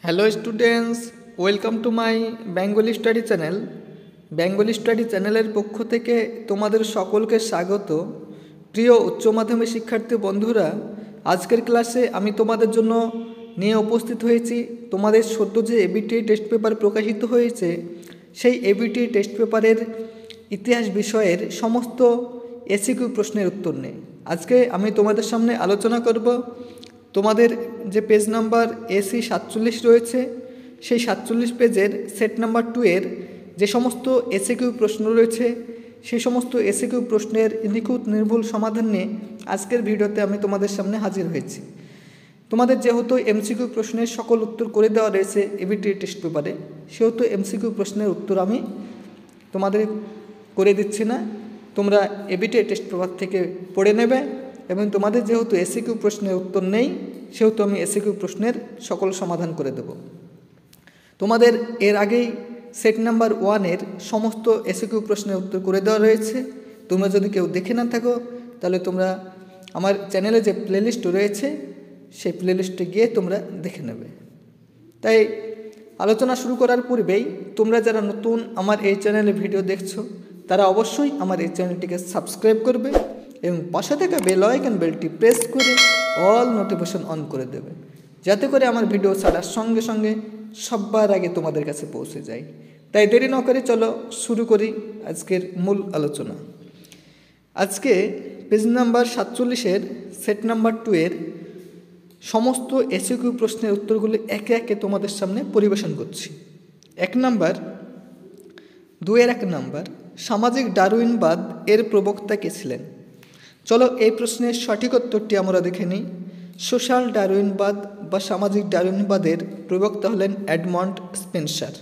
Hello students, welcome to my Bengali study channel. Bengali study চ্যানেলের পক্ষ থেকে তোমাদের সকলকে স্বাগত। প্রিয় উচ্চ মাধ্যমিক শিক্ষার্থী বন্ধুরা, আজকের ক্লাসে আমি তোমাদের জন্য নিয়ে উপস্থিত হয়েছি তোমাদের সদ্য যে এবিটি টেস্ট পেপার প্রকাশিত হয়েছে, সেই এবিটি টেস্ট পেপারের ইতিহাস বিষয়ের সমস্ত এসিকিউ প্রশ্নের উত্তর নেই। আজকে আমি তোমাদের সামনে আলোচনা করব তোমাদের যে পেজ নাম্বার AC 47 রয়েছে, সেই 47 পেজের সেট নাম্বার 2 এর যে সমস্ত এসিকিউ প্রশ্ন রয়েছে, সেই সমস্ত এসিকিউ প্রশ্নের নিখুঁত নির্ভুল সমাধান নিয়ে আজকের ভিডিওতে আমি তোমাদের সামনে হাজির হয়েছি। তোমাদের যেহেতু এমসিকিউ প্রশ্নের সকল উত্তর করে দেওয়া রয়েছে এবিটি টেস্ট পেপারে, সেহেতু এমসিকিউ প্রশ্নের উত্তর আমি তোমাদের করে দিচ্ছি না, তোমরা এবিটি টেস্ট পেপার থেকে পড়ে নেবে। এবং তোমাদের যেহেতু এসিকিউ প্রশ্নের উত্তর নেই, সেহেতু আমি এসিকিউ প্রশ্নের সকল সমাধান করে দেব। তোমাদের এর আগেই সেট নাম্বার 1 এর সমস্ত এসিকিউ প্রশ্নের উত্তর করে দেওয়া রয়েছে। তোমরা যদি কেউ দেখে না থাকো, তাহলে তোমরা আমার চ্যানেলে যে প্লেলিস্ট রয়েছে, সেই প্লেলিস্টে গিয়ে তোমরা দেখে নেবে। তাই আলোচনা শুরু করার পূর্বেই তোমরা যারা নতুন আমার এই চ্যানেলে ভিডিও দেখছো, তারা অবশ্যই আমার এই চ্যানেলটিকে সাবস্ক্রাইব করবে এবং পাশে থাকা বেল আইকন বেলটি প্রেস করে অল নোটিফিকেশন অন করে দেবে, যাতে করে আমার ভিডিও ছাড়ার সঙ্গে সঙ্গে সবার আগে তোমাদের কাছে পৌঁছে যায়। তাই দেরি না করে চলো শুরু করি আজকের মূল আলোচনা। আজকে পেজ নাম্বার 47-এর সেট নাম্বার 2 এর সমস্ত এসিকিউ প্রশ্নের উত্তরগুলি একে একে তোমাদের সামনে পরিবেশন করছি। 1 নাম্বার, 2-1 নাম্বার, সামাজিক ডারউইনবাদ এর প্রবক্তা কে ছিলেন? চলো এই প্রশ্নের সঠিক উত্তরটি আমরা দেখে নিই। সোশ্যাল ডারউইনবাদ বা সামাজিক ডারউইনবাদের প্রবক্তা হলেন এডমন্ড স্পেন্সার।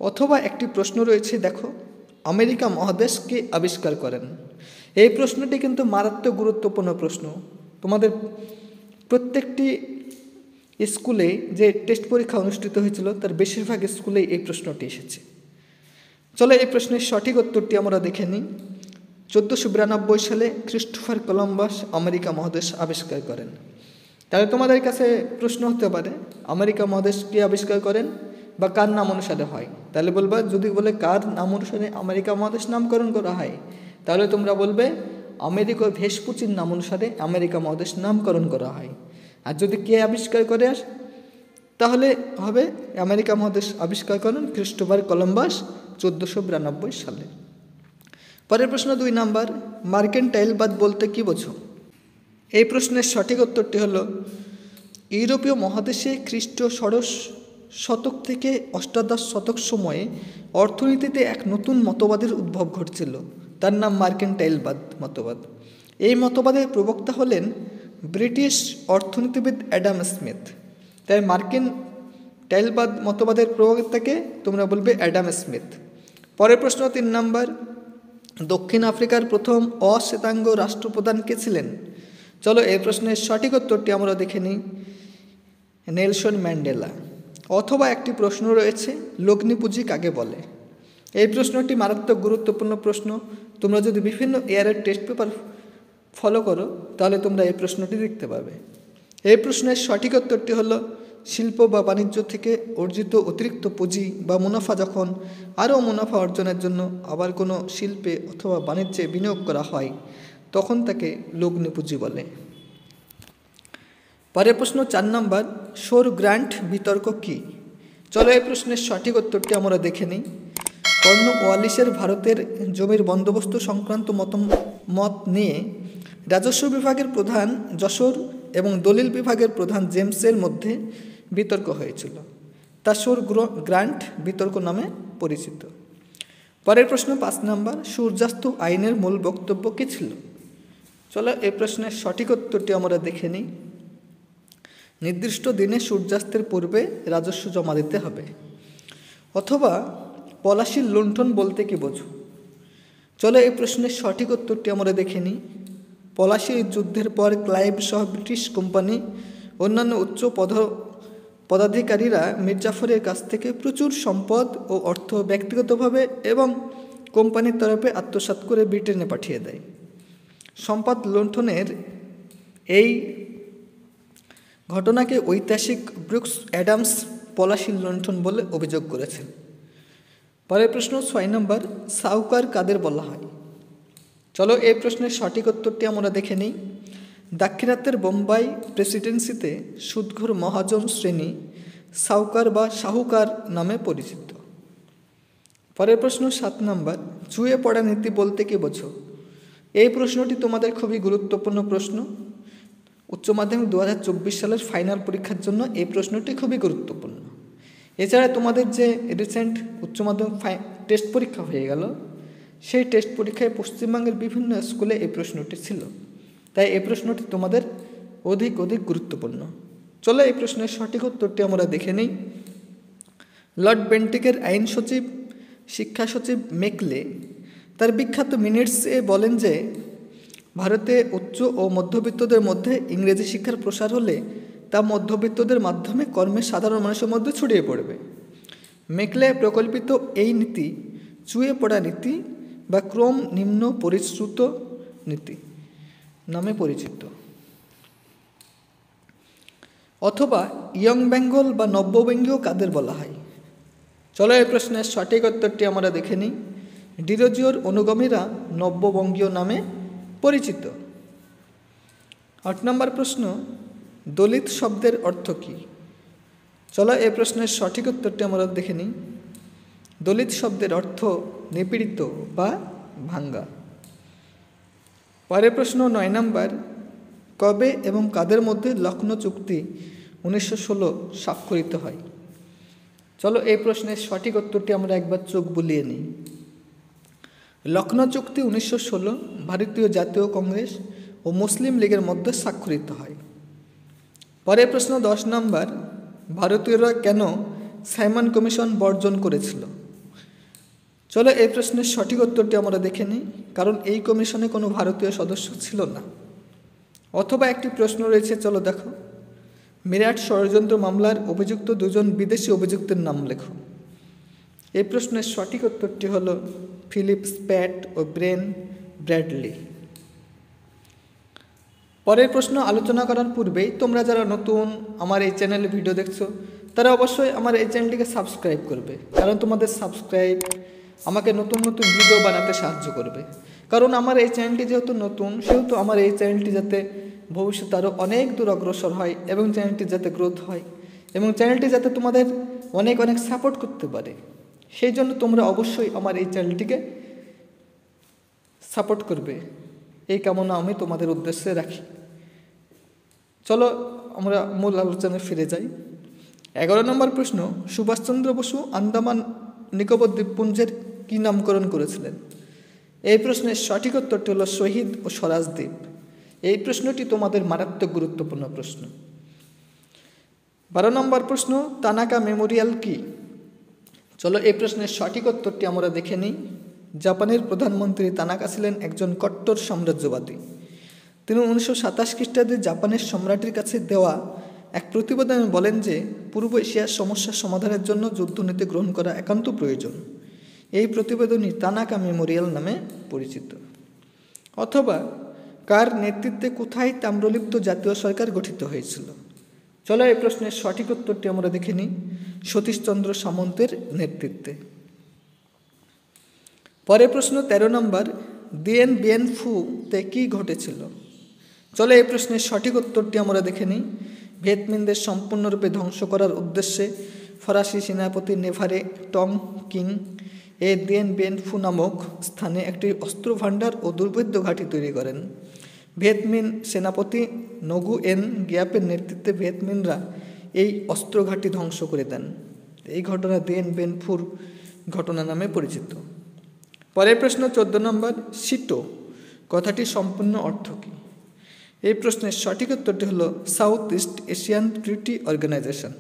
অথবা একটি প্রশ্ন রয়েছে, দেখো, আমেরিকা মহাদেশকে আবিষ্কার করেন। এই প্রশ্নটি কিন্তু মারাত্মক গুরুত্বপূর্ণ প্রশ্ন। তোমাদের প্রত্যেকটি স্কুলে যে টেস্ট পরীক্ষা অনুষ্ঠিত হয়েছিল, তার বেশিরভাগ স্কুলেই এই প্রশ্নটি এসেছে। চলো এই প্রশ্নের সঠিক উত্তরটি আমরা দেখে নিই। 1492 সালে ক্রিস্টোফার কলম্বাস আমেরিকা মহাদেশ আবিষ্কার করেন। তাহলে তোমাদের কাছে প্রশ্ন হতে পারে, আমেরিকা মহাদেশ কে আবিষ্কার করেন বা কার নাম অনুসারে হয়? তাহলে বলবা, যদি বলে কার নাম অনুসারে আমেরিকা মহাদেশ নামকরণ করা হয়, তাহলে তোমরা বলবে আমেরিকা ভেসপুচির নাম অনুসারে আমেরিকা মহাদেশ নামকরণ করা হয়। আর যদি কে আবিষ্কার করে তাহলে হবে আমেরিকা মহাদেশ আবিষ্কার করেন ক্রিস্টোফার কলম্বাস 1492 সালে। পরের প্রশ্ন 2 নাম্বার, মার্কেন্টাইলবাদ বলতে কি বোঝো? এই প্রশ্নের সঠিক উত্তরটি হলো, ইউরোপীয় মহাদেশে খ্রিস্টীয় ষোড়শ শতক থেকে অষ্টাদশ শতক সময়ে অর্থনীতিতে এক নতুন মতবাদের উদ্ভব ঘটছিল, তার নাম মার্কেন্টাইলবাদ মতবাদ। এই মতবাদের প্রবক্তা হলেন ব্রিটিশ অর্থনীতিবিদ অ্যাডাম স্মিথ। তাই মার্কেন্টাইলবাদ মতবাদের প্রবক্তাকে তোমরা বলবে অ্যাডাম স্মিথ। পরের প্রশ্ন 3 নাম্বার, দক্ষিণ আফ্রিকার প্রথম অশ্বেতাঙ্গ রাষ্ট্রপ্রধান কে ছিলেন? চলো এই প্রশ্নের সঠিক উত্তরটি আমরা দেখে নিই, নেলসন ম্যান্ডেলা। অথবা একটি প্রশ্ন রয়েছে, লগ্নিপুঁজি কাকে বলে? এই প্রশ্নটি মারাত্মক গুরুত্বপূর্ণ প্রশ্ন। তোমরা যদি বিভিন্ন ইয়ারের টেস্ট পেপার ফলো করো, তাহলে তোমরা এই প্রশ্নটি দেখতে পাবে। এই প্রশ্নের সঠিক উত্তরটি হলো, শিল্প বা বাণিজ্য থেকে অর্জিত অতিরিক্ত পুঁজি বা মুনাফা যখন আরও মুনাফা অর্জনের জন্য আবার কোনো শিল্পে অথবা বাণিজ্যে বিনিয়োগ করা হয়, তখন তাকে লগ্নি পুঁজি বলে। পরের প্রশ্ন 4 নাম্বার, শোর গ্র্যান্ট বিতর্ক কি? চলো এই প্রশ্নের সঠিক উত্তরটি আমরা দেখে নিই। কর্নওয়ালিসের ভারতের জমির বন্দোবস্ত সংক্রান্ত মত নিয়ে রাজস্ব বিভাগের প্রধান যশোর এবং দলিল বিভাগের প্রধান জেমসের মধ্যে বিতর্ক হয়েছিল, তা শোর গ্র্যান্ট বিতর্ক নামে পরিচিত। পরের প্রশ্ন 5 নাম্বার, সূর্যাস্ত আইনের মূল বক্তব্য কী ছিল? চলো এই প্রশ্নের সঠিক উত্তরটি আমরা দেখে নিই। নির্দিষ্ট দিনে সূর্যাস্তের পূর্বে রাজস্ব জমা দিতে হবে। অথবা পলাশির লুণ্ঠন বলতে কি বোঝো? চলো এই প্রশ্নের সঠিক উত্তরটি আমরা দেখে নিই। পলাশির যুদ্ধের পর ক্লাইভ সহ ব্রিটিশ কোম্পানি অন্যান্য উচ্চ পদাধিকারীরা মির্জাফরের কাছ থেকে প্রচুর সম্পদ ও অর্থ ব্যক্তিগতভাবে এবং কোম্পানির তরফে আত্মসাৎ করে ব্রিটেনে পাঠিয়ে দেয়। সম্পদ লুণ্ঠনের এই ঘটনাকে ঐতিহাসিক ব্রুকস অ্যাডামস পলাশী লুণ্ঠন বলে অভিযোগ করেছেন। পরের প্রশ্ন 6 নম্বর, সাহুকার কাদের বলা হয়? চলো এই প্রশ্নের সঠিক উত্তরটি আমরা দেখে নিই। দাক্ষিণাত্যের বোম্বাই প্রেসিডেন্সিতে সুদঘর মহাজন শ্রেণী সাহুকার বা শাহুকার নামে পরিচিত। পরের প্রশ্ন 7 নম্বর, চুয়ে পড়া নীতি বলতে কি বোঝো? এই প্রশ্নটি তোমাদের খুবই গুরুত্বপূর্ণ প্রশ্ন। উচ্চ মাধ্যমিক 2024 সালের ফাইনাল পরীক্ষার জন্য এই প্রশ্নটি খুবই গুরুত্বপূর্ণ। এছাড়া তোমাদের যে রিসেন্ট উচ্চ মাধ্যমিক টেস্ট পরীক্ষা হয়ে গেল, সেই টেস্ট পরীক্ষায় পশ্চিমবঙ্গের বিভিন্ন স্কুলে এই প্রশ্নটি ছিল, তাই এই প্রশ্নটি তোমাদের অধিক গুরুত্বপূর্ণ। চলো এই প্রশ্নের সঠিক উত্তরটি আমরা দেখে নিই। লর্ড বেন্টিকের আইন সচিব শিক্ষা সচিব মেকলে তার বিখ্যাত মিনিটসে বলেন যে ভারতে উচ্চ ও মধ্যবিত্তদের মধ্যে ইংরেজি শিক্ষার প্রসার হলে তা মধ্যবিত্তদের মাধ্যমে কর্মে সাধারণ মানুষের মধ্যে ছড়িয়ে পড়বে। মেকলে প্রকল্পিত এই নীতি চুয়ে পড়া নীতি বা ক্রম নিম্ন পরিশ্রুত নীতি নামে পরিচিত, অথবা ইয়ং বেঙ্গল বা নব্যবঙ্গীয় কাদের বলা হয়? চলো এই প্রশ্নের সঠিক উত্তরটি আমরা দেখে নিই। ডিরোজিওর অনুগামীরা নব্যবঙ্গীয় নামে পরিচিত। 8 নম্বর প্রশ্ন, দলিত শব্দের অর্থ কী? চলো এই প্রশ্নের সঠিক উত্তরটি আমরা দেখে নিই। দলিত শব্দের অর্থ নিপীড়িত বা ভাঙ্গা। পরের প্রশ্ন 9 নম্বর, কবে এবং কাদের মধ্যে লখনৌ চুক্তি 1916 স্বাক্ষরিত হয়? চলো এই প্রশ্নের সঠিক উত্তরটি আমরা একবার চোখ বুলিয়ে নিই। লখনৌ চুক্তি 1916 ভারতীয় জাতীয় কংগ্রেস ও মুসলিম লীগের মধ্যে স্বাক্ষরিত হয়। পরের প্রশ্ন 10 নম্বর, ভারতীয়রা কেন সাইমন কমিশন বর্জন করেছিল? চলো এই প্রশ্নের সঠিক উত্তরটি আমরা দেখে নিই। কারণ এই কমিশনে কোনো ভারতীয় সদস্য ছিল না। অথবা একটি প্রশ্ন রয়েছে, চলো দেখো, মিরাট ষড়যন্ত্র মামলার অভিযুক্ত 2জন বিদেশি অভিযুক্তের নাম লেখো। এই প্রশ্নের সঠিক উত্তরটি হল ফিলিপ স্প্যাট ও ব্রেন ব্র্যাডলি। পরের প্রশ্ন আলোচনা করার পূর্বেই তোমরা যারা নতুন আমার এই চ্যানেলে ভিডিও দেখছো তারা অবশ্যই আমার এই চ্যানেলটিকে সাবস্ক্রাইব করবে, কারণ তোমাদের সাবস্ক্রাইব আমাকে নতুন ভিডিও বানাতে সাহায্য করবে। কারণ আমার এই চ্যানেলটি যেহেতু নতুন, সেহেতু আমার এই চ্যানেলটি যাতে ভবিষ্যতে আরও অনেক দূর অগ্রসর হয় এবং চ্যানেলটি যাতে গ্রোথ হয় এবং চ্যানেলটি যাতে তোমাদের অনেক সাপোর্ট করতে পারে, সেই জন্য তোমরা অবশ্যই আমার এই চ্যানেলটিকে সাপোর্ট করবে, এই কামনা আমি তোমাদের উদ্দেশ্যে রাখি। চলো আমরা মূল আলোচনায় ফিরে যাই। 11 নম্বর প্রশ্ন, সুভাষচন্দ্র বসু আন্দামান নিকোবর দ্বীপপুঞ্জের কী নামকরণ করেছিলেন? এই প্রশ্নের সঠিক উত্তরটি হল শহীদ ও স্বরাজ দ্বীপ। এই প্রশ্নটি তোমাদের মারাত্মক গুরুত্বপূর্ণ প্রশ্ন। 12 নম্বর প্রশ্ন, তানাকা মেমোরিয়াল কি? চলো এই প্রশ্নের সঠিক উত্তরটি আমরা দেখে নিই। জাপানের প্রধানমন্ত্রী তানাকা ছিলেন একজন কট্টর সাম্রাজ্যবাদী। তিনি 1927 খ্রিস্টাব্দে জাপানের সম্রাটের কাছে দেওয়া এক প্রতিবেদনে বলেন যে পূর্ব এশিয়ার সমস্যা সমাধানের জন্য যুদ্ধনীতি গ্রহণ করা একান্ত প্রয়োজন। এই প্রতিবেদনই তানাকা মেমোরিয়াল নামে পরিচিত। অথবা কার নেতৃত্বে কোথায় তাম্রলিপ্ত জাতীয় সরকার গঠিত হয়েছিল? চলো এই প্রশ্নের সঠিক উত্তরটি আমরা দেখে নিই। সতীশচন্দ্র সামন্তের নেতৃত্বে। পরের প্রশ্ন 13 নম্বর, দিয়েন বিয়েন ফুতে কী ঘটেছিল? চলো এই প্রশ্নের সঠিক উত্তরটি আমরা দেখে নিই। ভিয়েতমিনদের সম্পূর্ণরূপে ধ্বংস করার উদ্দেশ্যে ফরাসি সেনাপতি নেভারে টং কিং দিয়েন বিয়েন ফু নামক স্থানে একটি অস্ত্র ভাণ্ডার ও দুর্ভেদ্য ঘাঁটি তৈরি করেন। ভিয়েতমিন সেনাপতি নগু এন গিয়াপের নেতৃত্বে ভিয়েতমিনরা এই অস্ত্র ঘাঁটি ধ্বংস করে দেন। এই ঘটনা দিয়েন বিয়েন ফুর ঘটনা নামে পরিচিত। পরের প্রশ্ন 14 নম্বর, সিটো কথাটি সম্পূর্ণ অর্থ কী? এই প্রশ্নের সঠিক উত্তরটি হলো south east Asian treaty organization.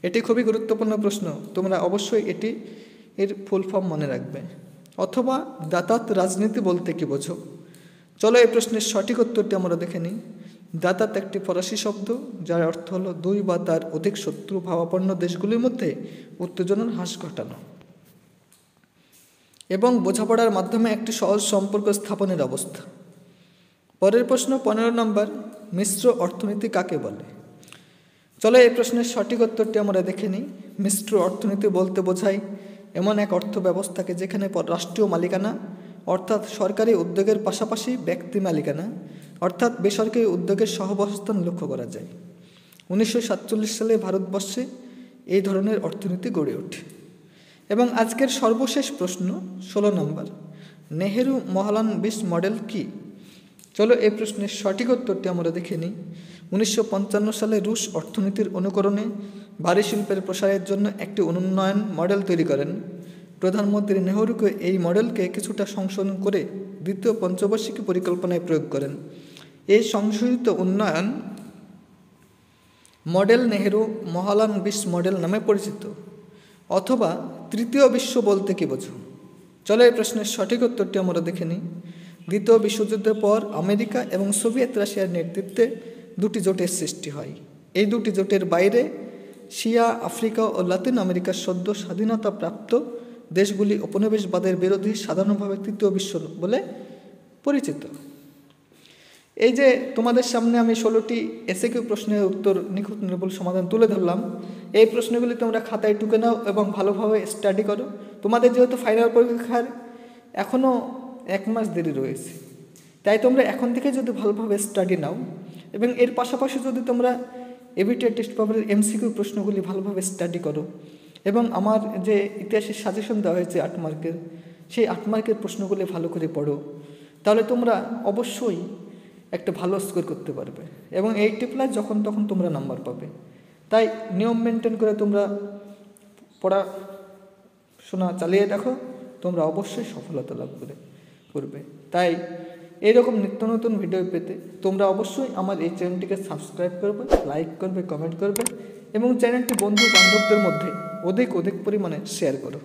এটি খুবই গুরুত্বপূর্ণ প্রশ্ন, তোমরা অবশ্যই এর ফুল ফর্ম মনে রাখবে। অথবা দাতাত রাজনীতি বলতে কি বোঝো? চলো এই প্রশ্নের সঠিক উত্তরটি আমরা দেখে নিই। দাতাত একটি ফরাসি শব্দ, যার অর্থ হলো 2 বা তার অধিক শত্রু ভাবাপন্ন দেশগুলির মধ্যে উত্তেজনার হ্রাস ঘটানো এবং বোঝাপড়ার মাধ্যমে একটি সহজ সম্পর্ক স্থাপনের অবস্থা। পরের প্রশ্ন 15 নম্বর, মিশ্র অর্থনীতি কাকে বলে? চলো এই প্রশ্নের সঠিক উত্তরটি আমরা দেখে নিই। মিশ্র অর্থনীতি বলতে বোঝায় এমন এক অর্থ ব্যবস্থাকে যেখানে রাষ্ট্রীয় মালিকানা অর্থাৎ সরকারি উদ্যোগের পাশাপাশি ব্যক্তি মালিকানা অর্থাৎ বেসরকারি উদ্যোগের সহাবস্থান লক্ষ্য করা যায়। 1947 সালে ভারতবর্ষে এই ধরনের অর্থনীতি গড়ে ওঠে। এবং আজকের সর্বশেষ প্রশ্ন 16 নম্বর, নেহেরু মহলানবিশ মডেল কি? চলো এই প্রশ্নের সঠিক উত্তরটি আমরা দেখে নিই। 1955 সালে রুশ অর্থনীতির অনুকরণে ভারী শিল্পের প্রসারের জন্য একটি উন্নয়ন মডেল তৈরি করেন। প্রধানমন্ত্রী নেহরুকে এই মডেলকে কিছুটা সংশোধন করে দ্বিতীয় পঞ্চবার্ষিকী পরিকল্পনায় প্রয়োগ করেন। এই সংশোধিত উন্নয়ন মডেল নেহেরু মহলানবিশ মডেল নামে পরিচিত। অথবা তৃতীয় বিশ্ব বলতে কি বোঝো? চলো এই প্রশ্নের সঠিক উত্তরটি আমরা দেখে নিই। দ্বিতীয় বিশ্বযুদ্ধের পর আমেরিকা এবং সোভিয়েত রাশিয়ার নেতৃত্বে দুটি জোটের সৃষ্টি হয়। এই দুটি জোটের বাইরে এশিয়া, আফ্রিকা ও লাতিন আমেরিকার সদ্য স্বাধীনতাপ্রাপ্ত দেশগুলি উপনিবেশবাদের বিরোধী সাধারণভাবে তৃতীয় বিশ্ব বলে পরিচিত। এই যে তোমাদের সামনে আমি 16টি এসএকিউ প্রশ্নের উত্তর নিখুঁত নির্ভুল সমাধান তুলে ধরলাম, এই প্রশ্নগুলি তোমরা খাতায় টুকে নাও এবং ভালোভাবে স্টাডি করো। তোমাদের যেহেতু ফাইনাল পরীক্ষার এখনও 1 মাস দেরি রয়েছে, তাই তোমরা এখন থেকে যদি ভালোভাবে স্টাডি নাও এবং এর পাশাপাশি যদি তোমরা এবিটিআর টেস্ট পেপারের এমসিকিউ প্রশ্নগুলি ভালোভাবে স্টাডি করো এবং আমার যে ইতিহাসের সাজেশন দেওয়া হয়েছে 8 মার্কের, সেই 8 মার্কের প্রশ্নগুলি ভালো করে পড়ো, তাহলে তোমরা অবশ্যই একটা ভালো স্কোর করতে পারবে এবং 80+ যখন তখন তোমরা নাম্বার পাবে। তাই নিয়ম মেনটেন করে তোমরা পড়াশোনা চালিয়ে দেখো, তোমরা অবশ্যই সফলতা লাভ করবে। তাই এইরকম নিত্য নতুন ভিডিও পেতে তোমরা অবশ্যই আমার এই চ্যানেলটিকে সাবস্ক্রাইব করবে, লাইক করবে, কমেন্ট করবে এবং চ্যানেলটি বন্ধু বান্ধবদের মধ্যে অধিক পরিমাণে শেয়ার করো।